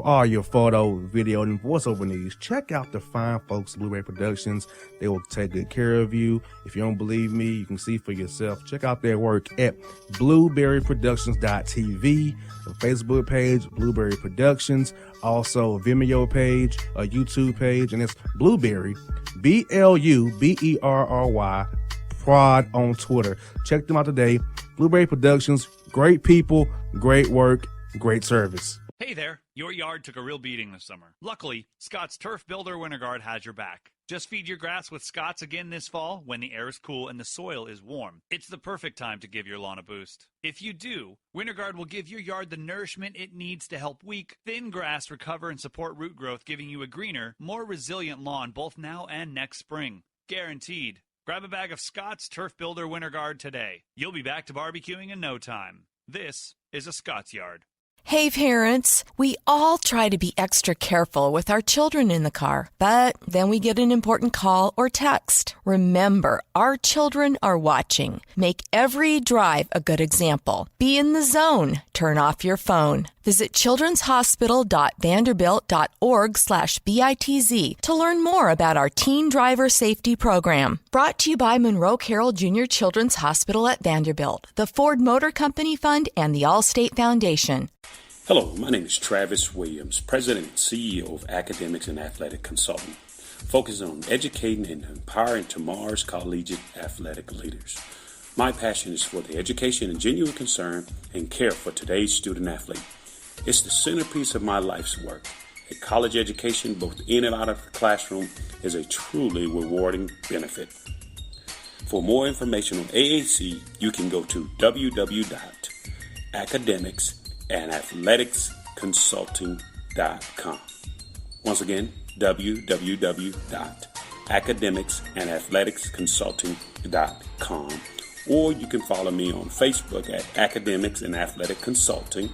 all your photo, video, and voiceover needs, check out the fine folks at Blueberry Productions. They will take good care of you. If you don't believe me, you can see for yourself. Check out their work at blueberryproductions.tv, the Facebook page, Blueberry Productions, also a Vimeo page, a YouTube page, and it's Blueberry, BLUBERRY, Prod on Twitter. Check them out today. Blueberry Productions, great people, great work, great service. Hey there, your yard took a real beating this summer. Luckily, Scott's Turf Builder Winter Guard has your back. Just feed your grass with Scott's again this fall when the air is cool and the soil is warm. It's the perfect time to give your lawn a boost. If you do, Winter Guard will give your yard the nourishment it needs to help weak, thin grass recover and support root growth, giving you a greener, more resilient lawn both now and next spring. Guaranteed. Grab a bag of Scott's Turf Builder Winter Guard today. You'll be back to barbecuing in no time. This is a Scott's Yard. Hey parents, we all try to be extra careful with our children in the car, but then we get an important call or text. Remember, our children are watching. Make every drive a good example. Be in the zone. Turn off your phone. Visit childrenshospital.vanderbilt.org/BITZ to learn more about our teen driver safety program. Brought to you by Monroe Carroll Jr. Children's Hospital at Vanderbilt, the Ford Motor Company Fund, and the Allstate Foundation. Hello, my name is Travis Williams, President and CEO of Academics and Athletic Consulting, focusing on educating and empowering tomorrow's collegiate athletic leaders. My passion is for the education and genuine concern and care for today's student athlete. It's the centerpiece of my life's work. A college education, both in and out of the classroom, is a truly rewarding benefit. For more information on AAC, you can go to www.academicsandathleticsconsulting.com. Once again, www.academicsandathleticsconsulting.com. Or you can follow me on Facebook at Academics and Athletic Consulting,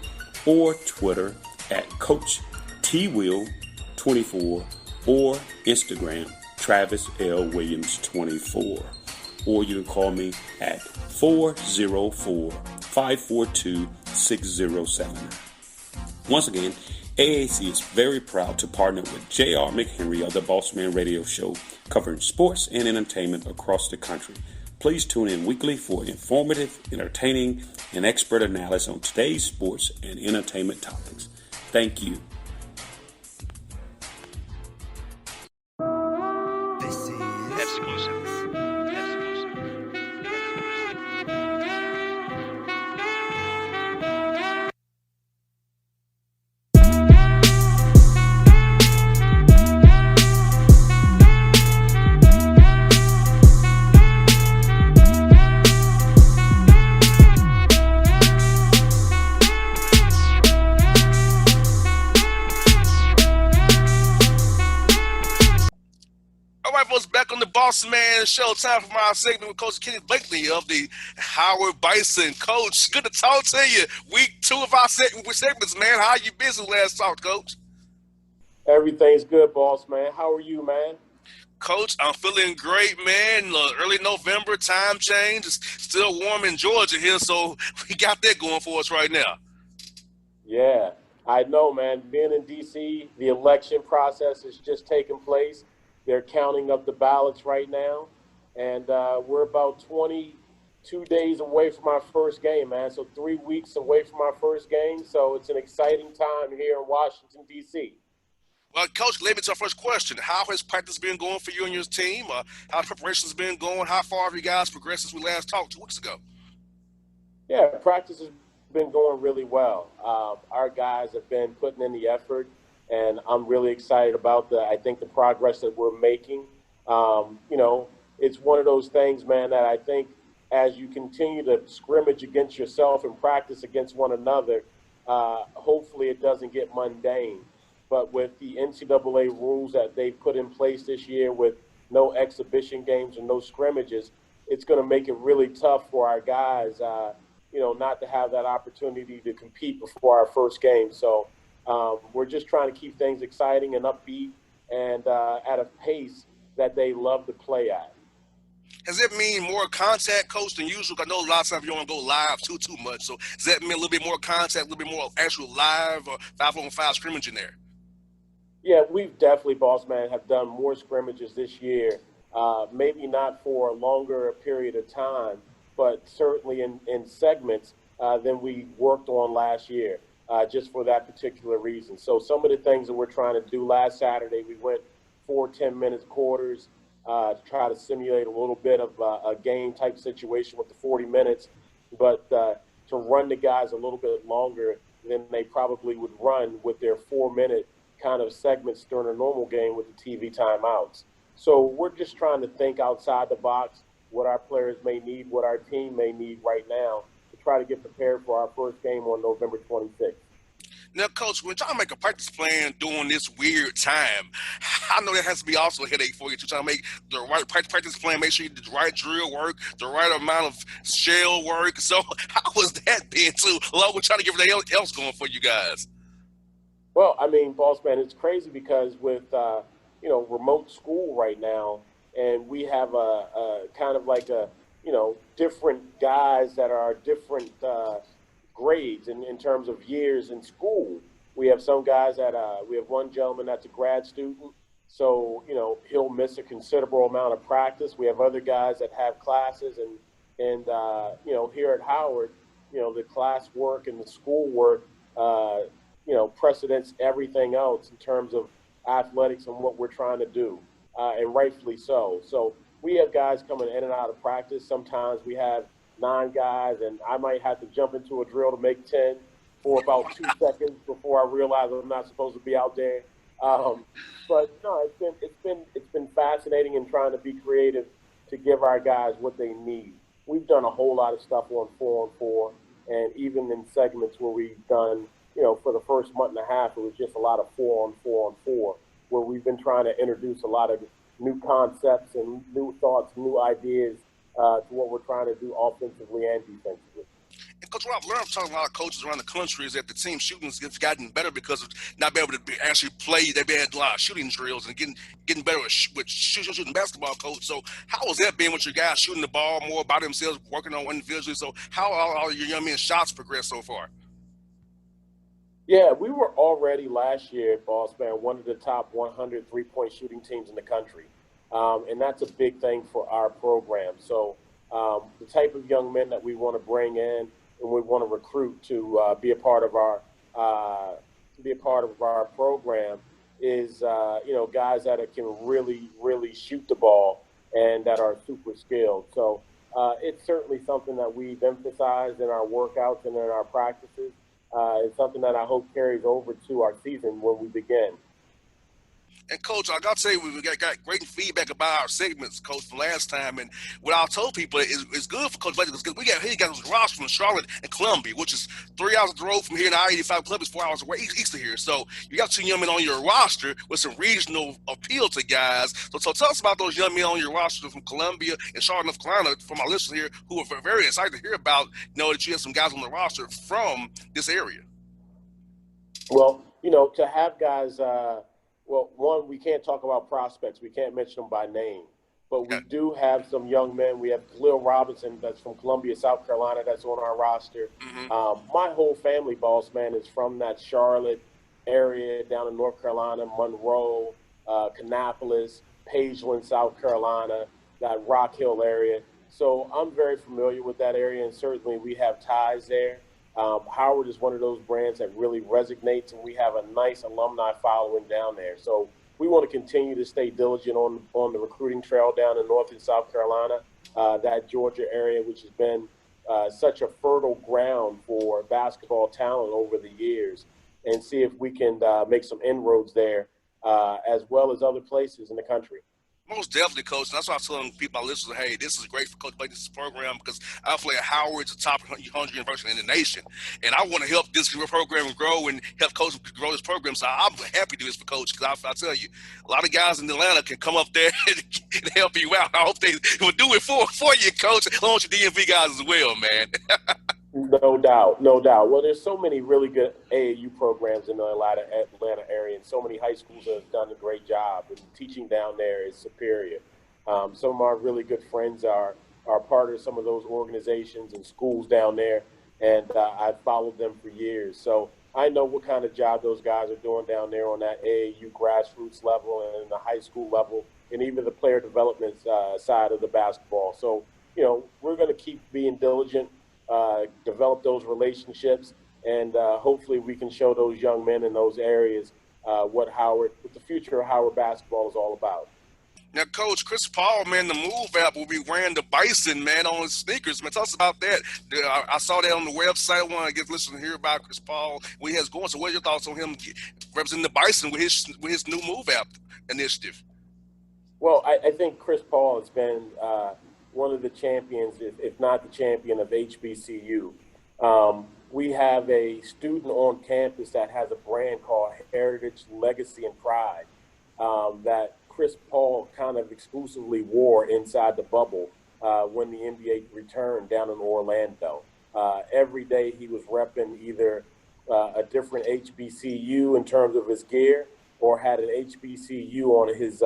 or Twitter at Coach TWill24, or Instagram Travis L. Williams 24. Or you can call me at 404-542-6079. Once again, AAC is very proud to partner with J.R. McHenry of the Bossman Radio Show, covering sports and entertainment across the country. Please tune in weekly for informative, entertaining, and expert analysis on today's sports and entertainment topics. Thank you. This is exclusive. Bossman show. Time for my segment with Coach Kenny Blakeney of the Howard Bison. Coach, good to talk to you. Week 2 of our segments, man. How you been since last talk, Coach? Everything's good, boss man. How are you, man? Coach, I'm feeling great, man. Early November, time change. It's still warm in Georgia here, so we got that going for us right now. Yeah, I know, man. Being in D.C., the election process is just taking place. They're counting up the ballots right now, and we're about 22 days away from our first game, man. So 3 weeks away from our first game. So it's an exciting time here in Washington, D.C. Well, Coach, lead me to our first question. How has practice been going for you and your team? How have preparations been going? How far have you guys progressed since we last talked 2 weeks ago? Yeah, practice has been going really well. Our guys have been putting in the effort. And I'm really excited about the progress that we're making. It's one of those things, man, that I think as you continue to scrimmage against yourself and practice against one another, hopefully it doesn't get mundane. But with the NCAA rules that they put in place this year with no exhibition games and no scrimmages, it's going to make it really tough for our guys, not to have that opportunity to compete before our first game. So, we're just trying to keep things exciting and upbeat and at a pace that they love to play at. Does that mean more contact, Coach, than usual? I know a lot of times you don't go live too much. So does that mean a little bit more contact, a little bit more actual live or 5-on-5 scrimmage in there? Yeah, we've definitely, Bossman, have done more scrimmages this year. Maybe not for a longer period of time, but certainly in segments than we worked on last year, just for that particular reason. So some of the things that we're trying to do last Saturday, we went 4 10 minutes quarters to try to simulate a little bit of a game type situation with the 40 minutes, but to run the guys a little bit longer than they probably would run with their 4 minute kind of segments during a normal game with the TV timeouts. So we're just trying to think outside the box, what our players may need, what our team may need right now to try to get prepared for our first game on November 26th. Now, Coach, when trying to make a practice plan during this weird time, I know that has to be also a headache for you to try to make the right practice plan, make sure you do the right drill work, the right amount of shell work. So how was that been too, along with trying to get everything else going for you guys? Well, I mean, boss man, it's crazy because with remote school right now, and we have a kind of like a different guys that are different grades in terms of years in school. We have some guys that we have one gentleman that's a grad student, so he'll miss a considerable amount of practice. We have other guys that have classes, and here at Howard, the class work and the school work. Precedents everything else in terms of athletics and what we're trying to do, and rightfully so. So we have guys coming in and out of practice. Sometimes we have 9 guys, and I might have to jump into a drill to make 10 for about 2 seconds before I realize I'm not supposed to be out there. But no, it's been fascinating and trying to be creative to give our guys what they need. We've done a whole lot of stuff on 4-on-4, and even in segments where we've done for the first month and a half, it was just a lot of 4-on-4-on-4, where we've been trying to introduce a lot of new concepts and new thoughts, new ideas to what we're trying to do offensively and defensively. And Coach, what I've learned from talking to a lot of coaches around the country is that the team shooting has gotten better because of not being able to actually play. They've had a lot of shooting drills and getting better with shooting basketball, Coach. So how has that been with your guys shooting the ball more by themselves, working on individually? So how are all your young men's shots progressed so far? Yeah, we were already last year, boss man, one of the top 100 three-point shooting teams in the country. And that's a big thing for our program. So the type of young men that we want to bring in and we want to recruit to be a part of our program is guys that can really shoot the ball and that are super skilled. So it's certainly something that we've emphasized in our workouts and in our practices. It's something that I hope carries over to our season when we begin. And Coach, I got to say, we got great feedback about our segments, Coach, from last time. And what I told people is good for Coach Blakeney because he got those rosters from Charlotte and Columbia, which is 3 hours up the road from here, and I-85 Club is 4 hours away east of here. So you got 2 young men on your roster with some regional appeal to guys. So tell us about those young men on your roster from Columbia and Charlotte, North Carolina, from our listeners here who are very excited to hear about, that you have some guys on the roster from this area. Well, to have guys well, one, we can't talk about prospects. We can't mention them by name. But we do have some young men. We have Khalil Robinson that's from Columbia, South Carolina, that's on our roster. Mm-hmm. My whole family, boss man, is from that Charlotte area down in North Carolina, Monroe, Kannapolis, Pageland, South Carolina, that Rock Hill area. So I'm very familiar with that area, and certainly we have ties there. Howard is one of those brands that really resonates, and we have a nice alumni following down there. So we want to continue to stay diligent on the recruiting trail down in North and South Carolina, that Georgia area, which has been such a fertile ground for basketball talent over the years, and see if we can make some inroads there, as well as other places in the country. Most definitely, Coach. And that's why I was telling people, my listeners, hey, this is great for Coach Blakeney's program because I feel like Howard's the top 100 university in the nation. And I want to help this program grow and help Coach grow this program. So I'm happy to do this for Coach because I tell you, a lot of guys in Atlanta can come up there and help you out. I hope they will do it for you, Coach, along with your DMV guys as well, man. No doubt, no doubt. Well, there's so many really good AAU programs in the Atlanta area, and so many high schools have done a great job, and teaching down there is superior. Some of our really good friends are part of some of those organizations and schools down there, and I've followed them for years. So I know what kind of job those guys are doing down there on that AAU grassroots level and the high school level, and even the player development side of the basketball. So, we're going to keep being diligent, develop those relationships, and hopefully we can show those young men in those areas what the future of Howard basketball is all about. Now, Coach, Chris Paul, man, the Move app will be wearing the Bison, man, on his sneakers. Man, tell us about that. I saw that on the website. I want to get listeners to hear about Chris Paul, what he has going. So what are your thoughts on him representing the Bison with his new Move app initiative? Well, I think Chris Paul has been one of the champions, if not the champion of HBCU. We have a student on campus that has a brand called Heritage, Legacy, and Pride that Chris Paul kind of exclusively wore inside the bubble when the NBA returned down in Orlando. Every day he was repping either a different HBCU in terms of his gear or had an HBCU on his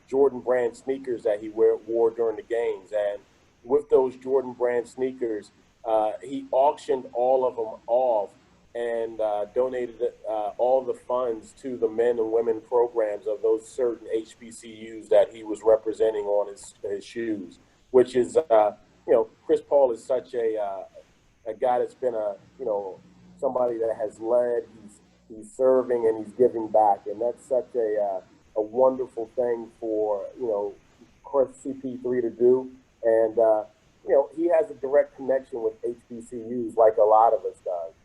Jordan brand sneakers that he wore during the games. And with those Jordan brand sneakers, he auctioned all of them off and donated all the funds to the men and women programs of those certain HBCUs that he was representing on his shoes, which is, Chris Paul is such a guy that's been somebody that has led, he's serving and he's giving back. And that's such a wonderful thing for, Chris CP3 to do. And, he has a direct connection with HBCUs like a lot of us does.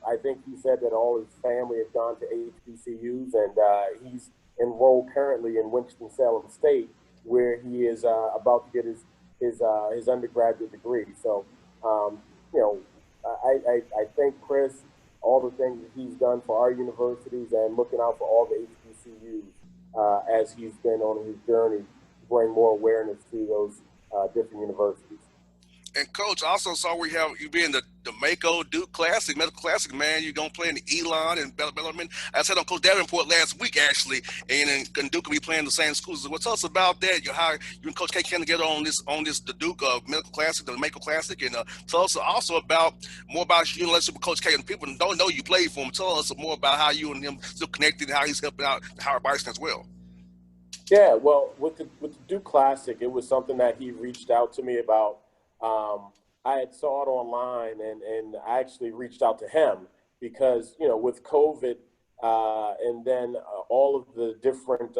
I think he said that all his family has gone to HBCUs, and he's enrolled currently in Winston-Salem State, where he is about to get his undergraduate degree. So, I thank Chris, all the things that he's done for our universities and looking out for all the HBCUs as he's been on his journey to bring more awareness to those different universities. And Coach, I also saw we have you being the Mako Duke Classic, Medical Classic, man. You're gonna play in the Elon and Bellarmine. I said on Coach Davenport last week actually, and Duke will be playing the same schools. Well, tell us about that. How you and Coach K came together on this the Duke Medical Classic, the Mako Classic, and tell us also more about your relationship with Coach K. And people don't know you played for him. Tell us more about how you and him still connected, and how he's helping out the Howard Bison as well. Yeah, well, with the Duke Classic, it was something that he reached out to me about. I had saw it online, and I actually reached out to him because, with COVID and then all of the different,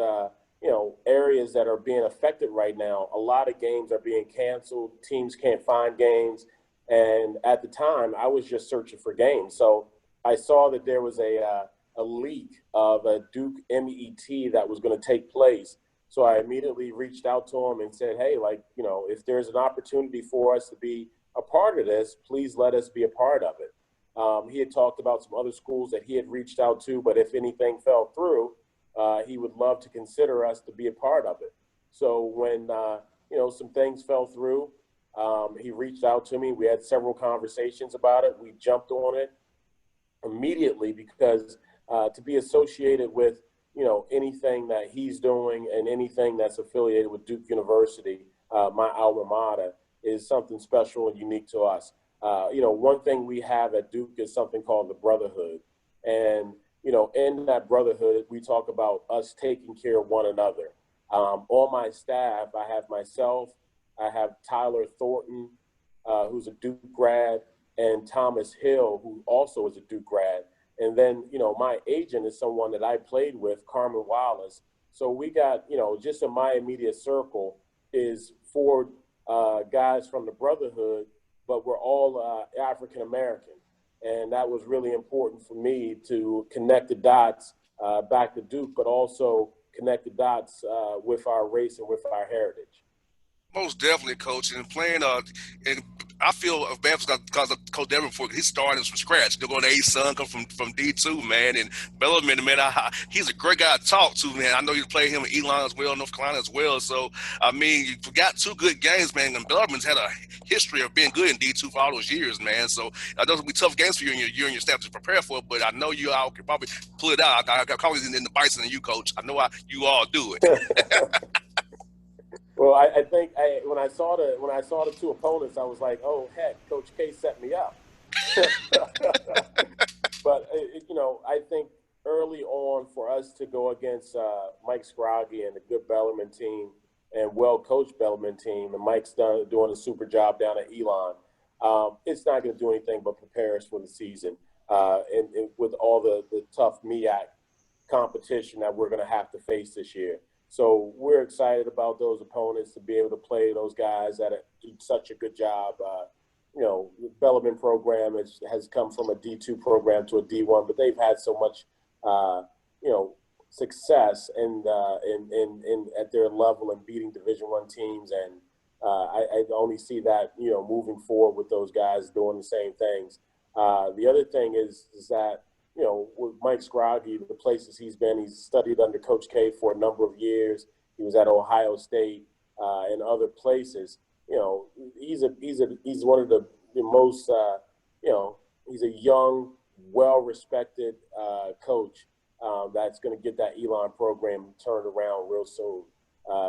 areas that are being affected right now, a lot of games are being canceled. Teams can't find games. And at the time, I was just searching for games. So I saw that there was a leak of a Duke MET that was going to take place. So I immediately reached out to him and said, hey, if there's an opportunity for us to be a part of this, please let us be a part of it. He had talked about some other schools that he had reached out to, but if anything fell through, he would love to consider us to be a part of it. So when, some things fell through, he reached out to me. We had several conversations about it. We jumped on it immediately because to be associated with, anything that he's doing and anything that's affiliated with Duke University, my alma mater, is something special and unique to us. One thing we have at Duke is something called the Brotherhood. And, in that brotherhood, we talk about us taking care of one another. On my staff, I have myself, I have Tyler Thornton, who's a Duke grad, and Thomas Hill, who also is a Duke grad. And then, my agent is someone that I played with, Carmen Wallace. So we got, just in my immediate circle is 4 guys from the Brotherhood, but we're all African-American. And that was really important for me to connect the dots back to Duke, but also connect the dots with our race and with our heritage. Most definitely, Coach. And playing, and I feel bad because of Coach Davenport. He's starting from scratch. They're going to A-Sun, come from D2, man. And Bellarmine, man, he's a great guy to talk to, man. I know you played him in Elon as well, North Carolina as well. So, you got 2 good games, man. And Bellarmine's had a history of being good in D2 for all those years, man. So, those will be tough games for you and your staff to prepare for. But I know you all can probably pull it out. I got confidence in the Bison and you, Coach. I know you all do it. Well, I think when I saw the 2 opponents, I was like, oh heck, Coach K set me up. But, I think early on for us to go against Mike Scroggy and the good Bellarmine team and well-coached Bellarmine team, and Mike's doing a super job down at Elon, it's not going to do anything but prepare us for the season and with all the tough MEAC competition that we're going to have to face this year. So we're excited about those opponents to be able to play those guys that do such a good job. The Bellarmine program has come from a D2 program to a D1, but they've had so much, success in at their level and beating Division I teams, and I only see that moving forward with those guys doing the same things. The other thing is that with Mike Scroggy, the places he's been, he's studied under Coach K for a number of years. He was at Ohio State and other places. He's one of the most he's a young, well-respected coach that's going to get that Elon program turned around real soon.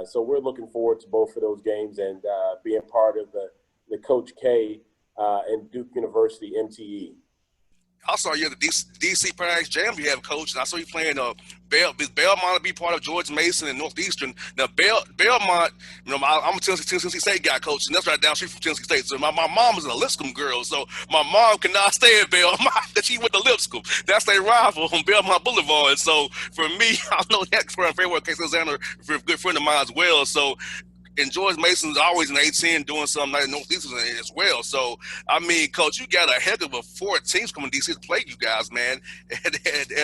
So we're looking forward to both of those games and being part of the Coach K and Duke University MTE. I saw you at the DC Paradise Jam you have, Coach, and I saw you playing Belmont to be part of George Mason and Northeastern. Now, Belmont, I'm a Tennessee State guy, Coach, and that's right down the street from Tennessee State. So my mom is a Lipscomb girl, so my mom cannot stay at Belmont because she went to Lipscomb. That's their rival on Belmont Boulevard. And so for me, I know that from very well, Case Alexander, a good friend of mine as well. So, and George Mason's always in A10 doing something like Northeastern as well. So, I mean, Coach, you got a heck of a 4 teams coming to DC to play you guys, man. At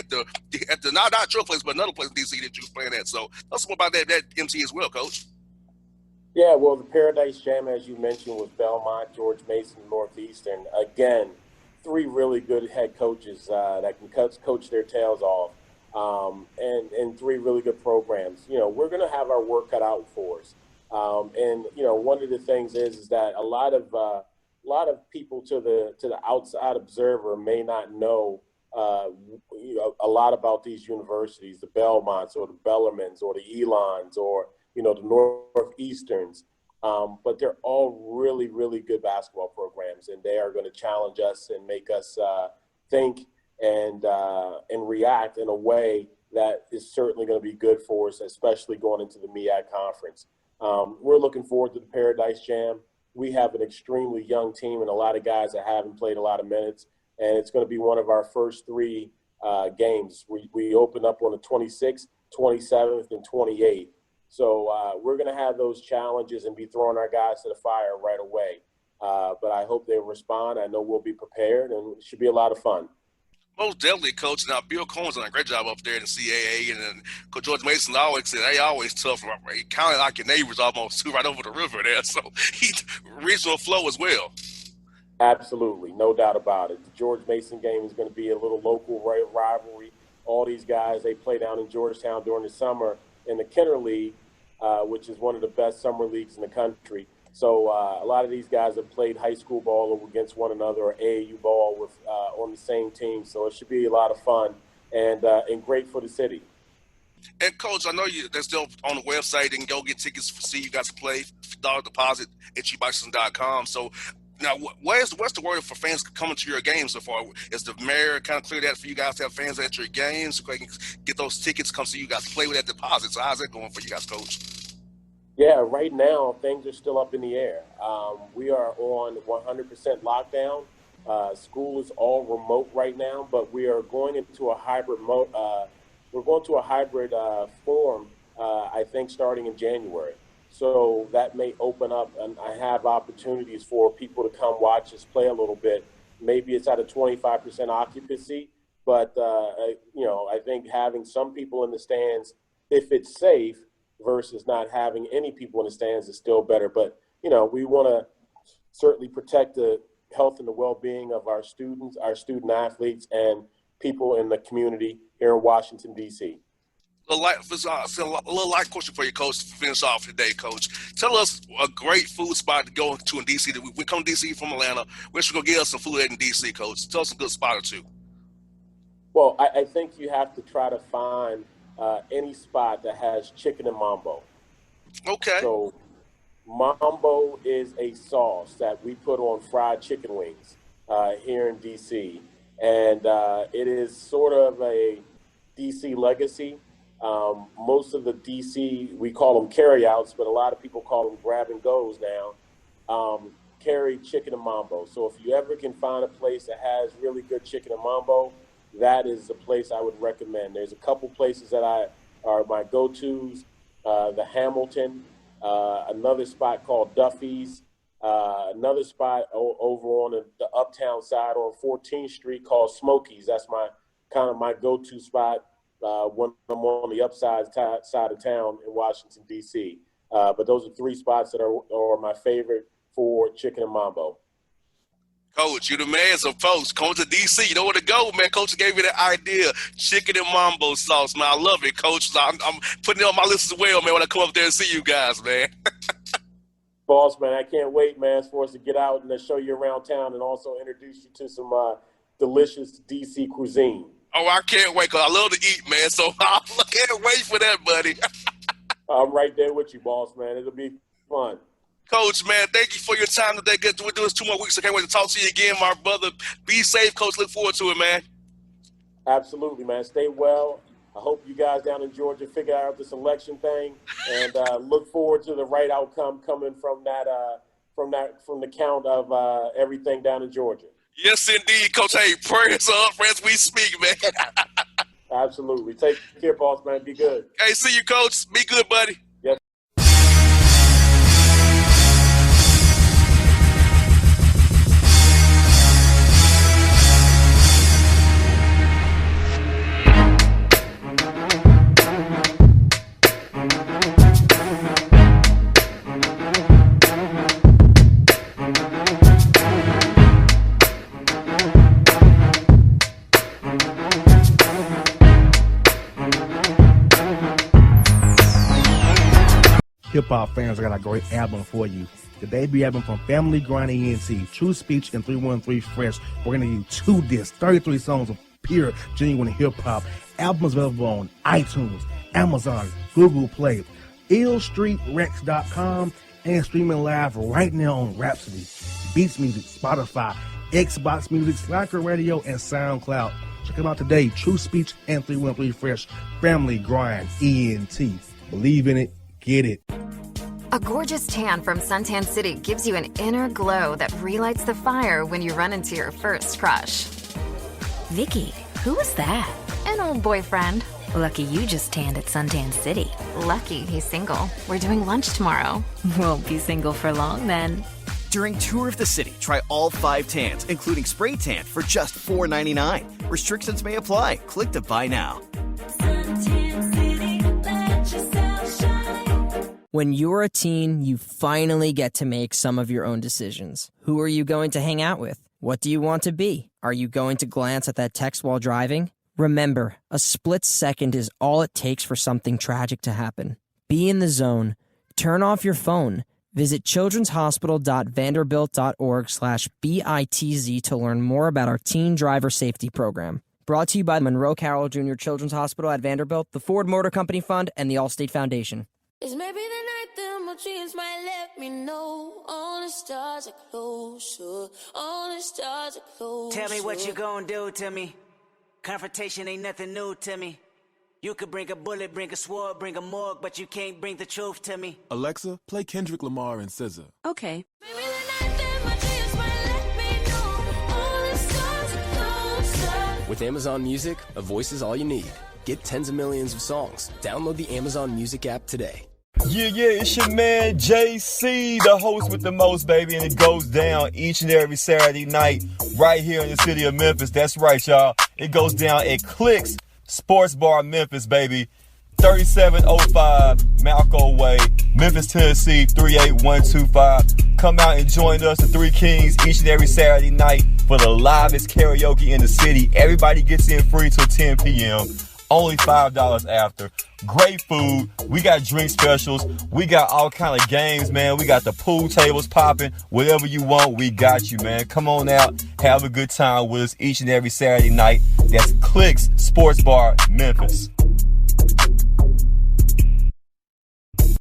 the not your place, but another place in DC that you was playing at. So, tell us more about that MC as well, Coach. Yeah, well, the Paradise Jam, as you mentioned, was Belmont, George Mason, Northeastern. Again, 3 really good head coaches that can coach their tails off, and 3 really good programs. We're going to have our work cut out for us. One of the things is that a lot of people to the outside observer may not know a lot about these universities, the Belmonts or the Bellarmines or the Elons or the Northeasterns, but they're all really, really good basketball programs, and they are going to challenge us and make us think and react in a way that is certainly going to be good for us, especially going into the MEAC conference. We're looking forward to the Paradise Jam. We have an extremely young team and a lot of guys that haven't played a lot of minutes, and it's going to be one of our first 3 games. We open up on the 26th, 27th, and 28th. So we're going to have those challenges and be throwing our guys to the fire right away. But I hope they respond. I know we'll be prepared, and it should be a lot of fun. Most definitely, Coach. Now, Bill Cohen's done a great job up there in the CAA, and then Coach George Mason always said, "They always tough. He kind of like your neighbors almost, right over the river there." So he's regional flow as well. Absolutely, no doubt about it. The George Mason game is going to be a little local rivalry. All these guys, they play down in Georgetown during the summer in the Kenner League, which is one of the best summer leagues in the country. So a lot of these guys have played high school ball against one another or AAU ball with on the same team. So it should be a lot of fun and great for the city. And, Coach, I know they're still on the website. They can go get tickets to see you guys play, $50 deposit at cheapbison.com. So now, what's the word for fans coming to your games so far? Is the mayor kind of clear that for you guys to have fans at your games so they can get those tickets, come see you guys play with that deposit? So how's that going for you guys, Coach? Yeah, right now things are still up in the air. We are on 100% lockdown. School is all remote right now, but we are going into a hybrid form. I think starting in January. So that may open up, and I have opportunities for people to come watch us play a little bit. Maybe it's at a 25% occupancy, but I think having some people in the stands, if it's safe, versus not having any people in the stands is still better. But, we want to certainly protect the health and the well-being of our students, our student athletes, and people in the community here in Washington, D.C. A little light question for you, Coach, to finish off today, Coach. Tell us a great food spot to go to in D.C. We come to D.C. from Atlanta. We should go get us some food in D.C., Coach. Tell us a good spot or 2. Well, I think you have to try to find any spot that has chicken and mambo. Okay. So mambo is a sauce that we put on fried chicken wings here in D.C. and it is sort of a DC legacy. Most of the DC, we call them carryouts, but a lot of people call them grab and goes now, carry chicken and mambo. So if you ever can find a place that has really good chicken and mambo, that is the place I would recommend. There's a couple places that are my go-tos, the Hamilton, another spot called Duffy's, another spot over on the uptown side on 14th Street called Smokies. That's my go-to spot when I'm on the upside side of town in Washington, D.C. But those are three spots that are my favorite for chicken and mambo. Coach, you the man, so folks, come to D.C. You know where to go, man. Coach gave me that idea, chicken and mambo sauce, man. I love it, Coach. I'm putting it on my list as well, man, when I come up there and see you guys, man. Bossman, I can't wait, man, for us to get out and to show you around town and also introduce you to some delicious D.C. cuisine. Oh, I can't wait, because I love to eat, man, so I can't wait for that, buddy. I'm right there with you, boss, man. It'll be fun. Coach, man, thank you for your time today. We're doing this 2 more weeks. I can't wait to talk to you again, my brother. Be safe, Coach. Look forward to it, man. Absolutely, man. Stay well. I hope you guys down in Georgia figure out this election thing, and look forward to the right outcome coming from the count of everything down in Georgia. Yes, indeed, Coach. Hey, prayers up as we speak, man. Absolutely. Take care, boss, man. Be good. Hey, see you, Coach. Be good, buddy. Yes. Hip-hop fans, I got a great album for you. The debut album from Family Grind ENT, True Speech and 313 Fresh. We're going to give you 2 discs, 33 songs of pure, genuine hip-hop. Albums available on iTunes, Amazon, Google Play, illstreetrex.com, and streaming live right now on Rhapsody, Beats Music, Spotify, Xbox Music, Slacker Radio, and SoundCloud. Check them out today, True Speech and 313 Fresh, Family Grind ENT. Believe in it, get it. A gorgeous tan from Suntan City gives you an inner glow that relights the fire when you run into your first crush. Vicky, who was that? An old boyfriend. Lucky you just tanned at Suntan City. Lucky he's single. We're doing lunch tomorrow. Won't be single for long then. During Tour of the City, try all 5 tans, including spray tan, for just $4.99. Restrictions may apply. Click to buy now. Suntan City, let yourself shine. When you're a teen, you finally get to make some of your own decisions. Who are you going to hang out with? What do you want to be? Are you going to glance at that text while driving? Remember, a split second is all it takes for something tragic to happen. Be in the zone. Turn off your phone. Visit childrenshospital.vanderbilt.org/BITZ to learn more about our teen driver safety program. Brought to you by Monroe Carroll Jr. Children's Hospital at Vanderbilt, the Ford Motor Company Fund, and the Allstate Foundation. It's maybe the night that my dreams might let me know. All the stars are closer. All the stars are closer. Tell me what you gonna do to me. Confrontation ain't nothing new to me. You could bring a bullet, bring a sword, bring a morgue, but you can't bring the truth to me. Alexa, play Kendrick Lamar and SZA. Okay. Maybe the night that my dreams might let me know. All the stars are closer. With Amazon Music, a voice is all you need. Get tens of millions of songs. Download the Amazon Music app today. Yeah, it's your man JC, the host with the most, baby, and it goes down each and every Saturday night right here in the city of Memphis. That's right, y'all. It goes down at Clicks Sports Bar Memphis, baby. 3705 Malco Way, Memphis, Tennessee, 38125. Come out and join us, the Three Kings, each and every Saturday night for the livest karaoke in the city. Everybody gets in free till 10 p.m. Only $5 after. Great food. We got drink specials. We got all kind of games, man. We got the pool tables popping. Whatever you want, we got you, man. Come on out. Have a good time with us each and every Saturday night. That's Clicks Sports Bar, Memphis.